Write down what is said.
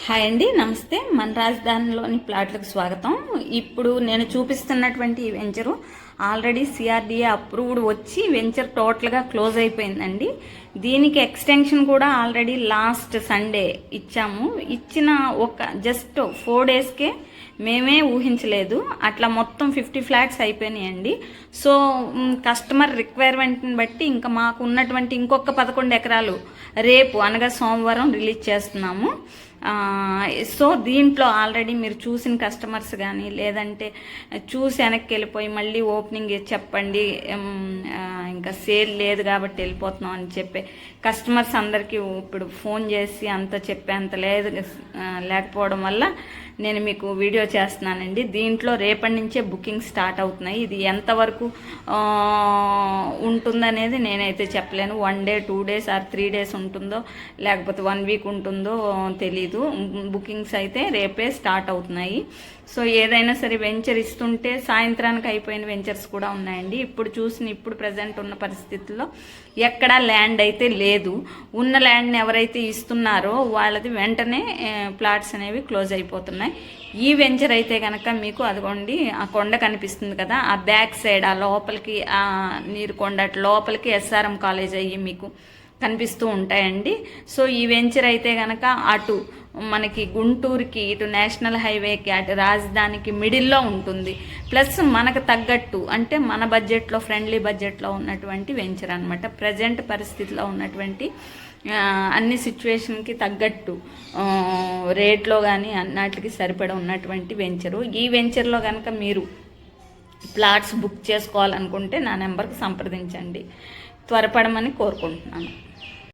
Hi అండి, నమస్తే. మన రాజధానిలోని ప్లాట్లకు స్వాగతం. ఇప్పుడు నేను చూపిస్తున్నటువంటి ఈ వెంచరు ఆల్రెడీ సిఆర్డిఏ అప్రూవ్డ్ వచ్చి వెంచర్ టోటల్గా క్లోజ్ అయిపోయిందండి. దీనికి ఎక్స్టెన్షన్ కూడా ఆల్రెడీ లాస్ట్ సండే ఇచ్చాము. ఇచ్చిన ఒక జస్ట్ 4 డేస్కే మేమే ఊహించలేదు అట్లా మొత్తం 50 ఫ్లాట్స్ అయిపోయినాయండి. సో కస్టమర్ రిక్వైర్మెంట్ని బట్టి ఇంకా మాకు ఉన్నటువంటి ఇంకొక 11 ఎకరాలు రేపు అనగా సోమవారం రిలీజ్ చేస్తున్నాము. సో దీంట్లో ఆల్రెడీ మీరు చూసిన కస్టమర్స్ కానీ లేదంటే చూసి వెనక్కి వెళ్ళిపోయి మళ్ళీ ఓపెనింగ్ చెప్పండి ఇంకా సేల్ లేదు కాబట్టి వెళ్ళిపోతున్నాం అని చెప్పే కస్టమర్స్ అందరికీ ఇప్పుడు ఫోన్ చేసి అంత చెప్పేంత లేకపోవడం వల్ల నేను మీకు వీడియో చేస్తున్నానండి. దీంట్లో రేపటి నుంచే బుకింగ్ స్టార్ట్ అవుతున్నాయి. ఇది ఎంతవరకు ఉంటుందనేది నేనైతే చెప్పలేను. 1 డే 2 డేస్ ఆర్ 3 డేస్ ఉంటుందో లేకపోతే 1 వీక్ ఉంటుందో తెలీదు. బుకింగ్స్ అయితే రేపే స్టార్ట్ అవుతున్నాయి. సో ఏదైనా సరే వెంచర్ ఇస్తుంటే సాయంత్రానికి అయిపోయిన వెంచర్స్ కూడా ఉన్నాయండి. ఇప్పుడు ప్రజెంట్ ఉన్న పరిస్థితుల్లో ఎక్కడా ల్యాండ్ అయితే లేదు. ఉన్న ల్యాండ్ని ఎవరైతే ఇస్తున్నారో వాళ్ళది వెంటనే ప్లాట్స్ అనేవి క్లోజ్ అయిపోతున్నాయి. ఈ వెంచర్ అయితే కనుక మీకు అదిగోండి ఆ కొండ కనిపిస్తుంది కదా, ఆ బ్యాక్ సైడ్ ఆ లోపలికి ఆ నీరు కొండ లోపలికి ఎస్ఆర్ఎం కాలేజ్ అయ్యి మీకు కనిపిస్తూ ఉంటాయండి. సో ఈ వెంచర్ అయితే కనుక అటు మనకి గుంటూరుకి ఇటు నేషనల్ హైవేకి అటు రాజధానికి మిడిల్లో ఉంటుంది. ప్లస్ మనకు తగ్గట్టు అంటే మన బడ్జెట్లో ఫ్రెండ్లీ బడ్జెట్లో ఉన్నటువంటి వెంచర్ అనమాట. ప్రజెంట్ పరిస్థితిలో ఉన్నటువంటి అన్ని సిచ్యువేషన్కి తగ్గట్టు రేట్లో కానీ అన్నిటికి సరిపడ ఉన్నటువంటి వెంచరు. ఈ వెంచర్లో కనుక మీరు ప్లాట్స్ బుక్ చేసుకోవాలనుకుంటే నా నెంబర్కి సంప్రదించండి. త్వరపడమని కోరుకుంటున్నాను.